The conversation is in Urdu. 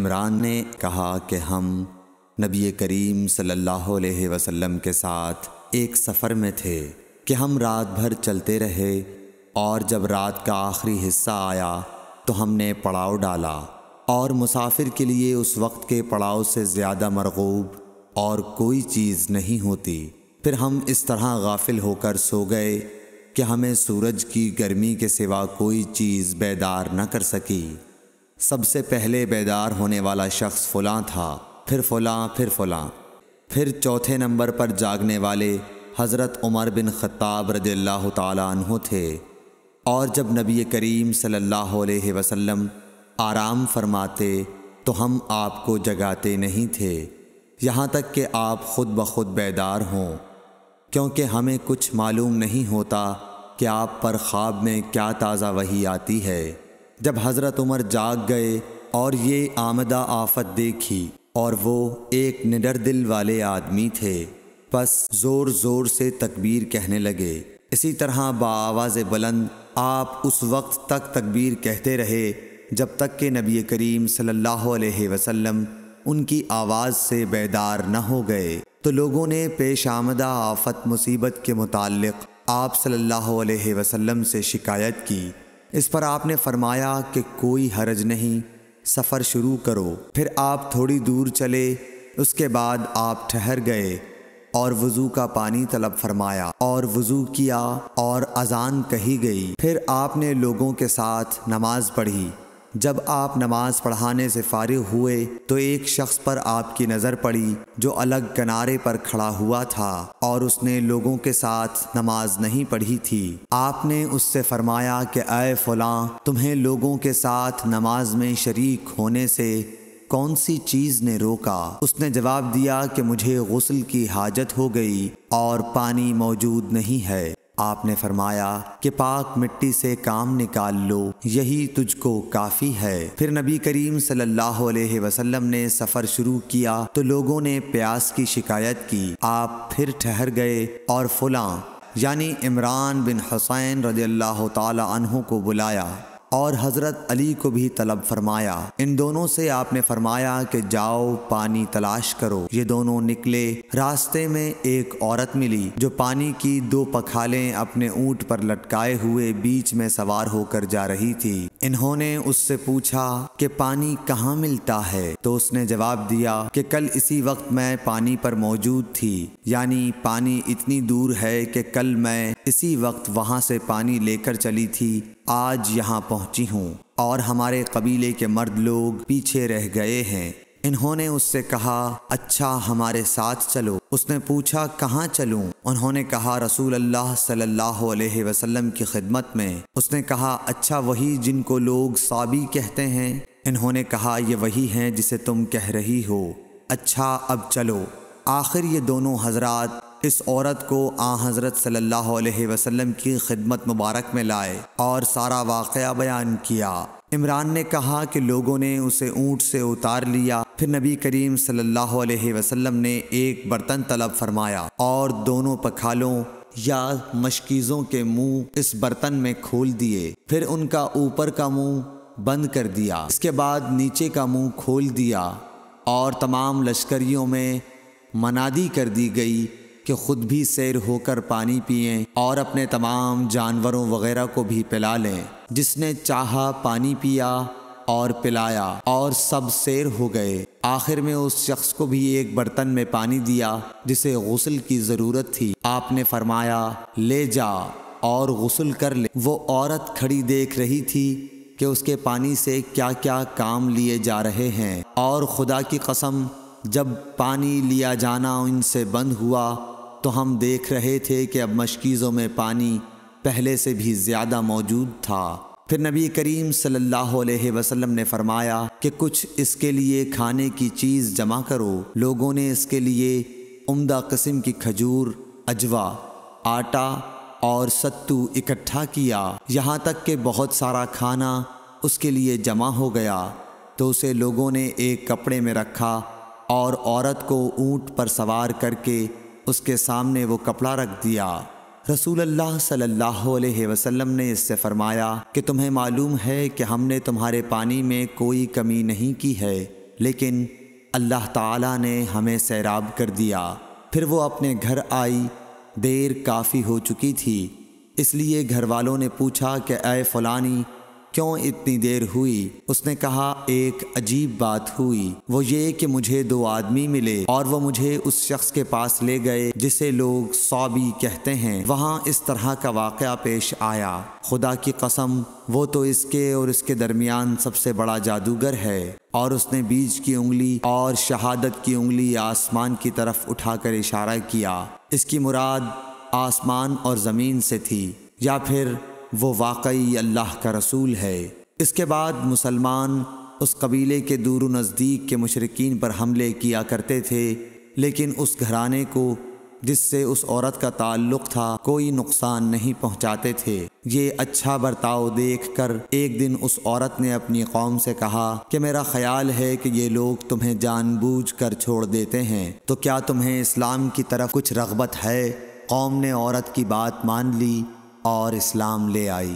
عمران نے کہا کہ ہم نبی کریم صلی اللہ علیہ وسلم کے ساتھ ایک سفر میں تھے کہ ہم رات بھر چلتے رہے، اور جب رات کا آخری حصہ آیا تو ہم نے پڑاؤ ڈالا، اور مسافر کے لیے اس وقت کے پڑاؤ سے زیادہ مرغوب اور کوئی چیز نہیں ہوتی۔ پھر ہم اس طرح غافل ہو کر سو گئے کہ ہمیں سورج کی گرمی کے سوا کوئی چیز بیدار نہ کر سکی۔ سب سے پہلے بیدار ہونے والا شخص فلاں تھا، پھر فلاں، پھر فلاں، پھر چوتھے نمبر پر جاگنے والے حضرت عمر بن خطاب رضی اللہ تعالیٰ عنہ تھے۔ اور جب نبی کریم صلی اللہ علیہ وسلم آرام فرماتے تو ہم آپ کو جگاتے نہیں تھے، یہاں تک کہ آپ خود بخود بیدار ہوں، کیونکہ ہمیں کچھ معلوم نہیں ہوتا کہ آپ پر خواب میں کیا تازہ وحی آتی ہے۔ جب حضرت عمر جاگ گئے اور یہ آمدہ آفت دیکھی، اور وہ ایک نڈر دل والے آدمی تھے، پس زور زور سے تکبیر کہنے لگے۔ اسی طرح بآواز بلند آپ اس وقت تک تکبیر کہتے رہے جب تک کہ نبی کریم صلی اللہ علیہ وسلم ان کی آواز سے بیدار نہ ہو گئے۔ تو لوگوں نے پیش آمدہ آفت مصیبت کے متعلق آپ صلی اللہ علیہ وسلم سے شکایت کی۔ اس پر آپ نے فرمایا کہ کوئی حرج نہیں، سفر شروع کرو۔ پھر آپ تھوڑی دور چلے، اس کے بعد آپ ٹھہر گئے اور وضو کا پانی طلب فرمایا، اور وضو کیا اور اذان کہی گئی۔ پھر آپ نے لوگوں کے ساتھ نماز پڑھی۔ جب آپ نماز پڑھانے سے فارغ ہوئے تو ایک شخص پر آپ کی نظر پڑی جو الگ کنارے پر کھڑا ہوا تھا، اور اس نے لوگوں کے ساتھ نماز نہیں پڑھی تھی۔ آپ نے اس سے فرمایا کہ اے فلاں، تمہیں لوگوں کے ساتھ نماز میں شریک ہونے سے کون سی چیز نے روکا؟ اس نے جواب دیا کہ مجھے غسل کی حاجت ہو گئی اور پانی موجود نہیں ہے۔ آپ نے فرمایا کہ پاک مٹی سے کام نکال لو، یہی تجھ کو کافی ہے۔ پھر نبی کریم صلی اللہ علیہ وسلم نے سفر شروع کیا تو لوگوں نے پیاس کی شکایت کی۔ آپ پھر ٹھہر گئے اور فلاں یعنی عمران بن حسین رضی اللہ تعالی عنہ کو بلایا، اور حضرت علی کو بھی طلب فرمایا۔ ان دونوں سے آپ نے فرمایا کہ جاؤ پانی تلاش کرو۔ یہ دونوں نکلے۔ راستے میں ایک عورت ملی جو پانی کی 2 پکھالیں اپنے اونٹ پر لٹکائے ہوئے بیچ میں سوار ہو کر جا رہی تھی۔ انہوں نے اس سے پوچھا کہ پانی کہاں ملتا ہے؟ تو اس نے جواب دیا کہ کل اسی وقت میں پانی پر موجود تھی، یعنی پانی اتنی دور ہے کہ کل میں اسی وقت وہاں سے پانی لے کر چلی تھی، آج یہاں پہنچی ہوں، اور ہمارے قبیلے کے مرد لوگ پیچھے رہ گئے ہیں۔ انہوں نے اس سے کہا اچھا ہمارے ساتھ چلو۔ اس نے پوچھا کہاں چلوں؟ انہوں نے کہا رسول اللہ صلی اللہ علیہ وسلم کی خدمت میں۔ اس نے کہا اچھا وہی جن کو لوگ صابی کہتے ہیں؟ انہوں نے کہا یہ وہی ہیں جسے تم کہہ رہی ہو۔ اچھا اب چلو۔ آخر یہ دونوں حضرات اس عورت کو حضرت صلی اللہ علیہ وسلم کی خدمت مبارک میں لائے اور سارا واقعہ بیان کیا۔ عمران نے کہا کہ لوگوں نے اسے اونٹ سے اتار لیا۔ پھر نبی کریم صلی اللہ علیہ وسلم نے ایک برتن طلب فرمایا اور دونوں پکھالوں یا مشکیزوں کے منہ اس برتن میں کھول دیے، پھر ان کا اوپر کا منہ بند کر دیا، اس کے بعد نیچے کا منہ کھول دیا، اور تمام لشکریوں میں منادی کر دی گئی کہ خود بھی سیر ہو کر پانی پئیں اور اپنے تمام جانوروں وغیرہ کو بھی پلا لیں۔ جس نے چاہا پانی پیا اور پلایا، اور سب سیر ہو گئے۔ آخر میں اس شخص کو بھی ایک برتن میں پانی دیا جسے غسل کی ضرورت تھی۔ آپ نے فرمایا لے جا اور غسل کر لے۔ وہ عورت کھڑی دیکھ رہی تھی کہ اس کے پانی سے کیا کیا کام لیے جا رہے ہیں، اور خدا کی قسم جب پانی لیا جانا ان سے بند ہوا تو ہم دیکھ رہے تھے کہ اب مشکیزوں میں پانی پہلے سے بھی زیادہ موجود تھا۔ پھر نبی کریم صلی اللہ علیہ وسلم نے فرمایا کہ کچھ اس کے لیے کھانے کی چیز جمع کرو۔ لوگوں نے اس کے لیے عمدہ قسم کی کھجور، اجوا، آٹا اور ستو اکٹھا کیا، یہاں تک کہ بہت سارا کھانا اس کے لیے جمع ہو گیا۔ تو اسے لوگوں نے ایک کپڑے میں رکھا، اور عورت کو اونٹ پر سوار کر کے اس کے سامنے وہ کپڑا رکھ دیا۔ رسول اللہ صلی اللہ علیہ وسلم نے اس سے فرمایا کہ تمہیں معلوم ہے کہ ہم نے تمہارے پانی میں کوئی کمی نہیں کی ہے، لیکن اللہ تعالیٰ نے ہمیں سیراب کر دیا۔ پھر وہ اپنے گھر آئی، دیر کافی ہو چکی تھی، اس لیے گھر والوں نے پوچھا کہ اے فلانی کیوں اتنی دیر ہوئی؟ اس نے کہا ایک عجیب بات ہوئی، وہ یہ کہ مجھے 2 آدمی ملے اور وہ مجھے اس شخص کے پاس لے گئے جسے لوگ صابی کہتے ہیں۔ وہاں اس طرح کا واقعہ پیش آیا، خدا کی قسم وہ تو اس کے اور اس کے درمیان سب سے بڑا جادوگر ہے۔ اور اس نے بیچ کی انگلی اور شہادت کی انگلی آسمان کی طرف اٹھا کر اشارہ کیا۔ اس کی مراد آسمان اور زمین سے تھی، یا پھر وہ واقعی اللہ کا رسول ہے۔ اس کے بعد مسلمان اس قبیلے کے دور و نزدیک کے مشرکین پر حملے کیا کرتے تھے، لیکن اس گھرانے کو جس سے اس عورت کا تعلق تھا کوئی نقصان نہیں پہنچاتے تھے۔ یہ اچھا برتاؤ دیکھ کر ایک دن اس عورت نے اپنی قوم سے کہا کہ میرا خیال ہے کہ یہ لوگ تمہیں جان بوجھ کر چھوڑ دیتے ہیں، تو کیا تمہیں اسلام کی طرف کچھ رغبت ہے؟ قوم نے عورت کی بات مان لی اور اسلام لے آئی۔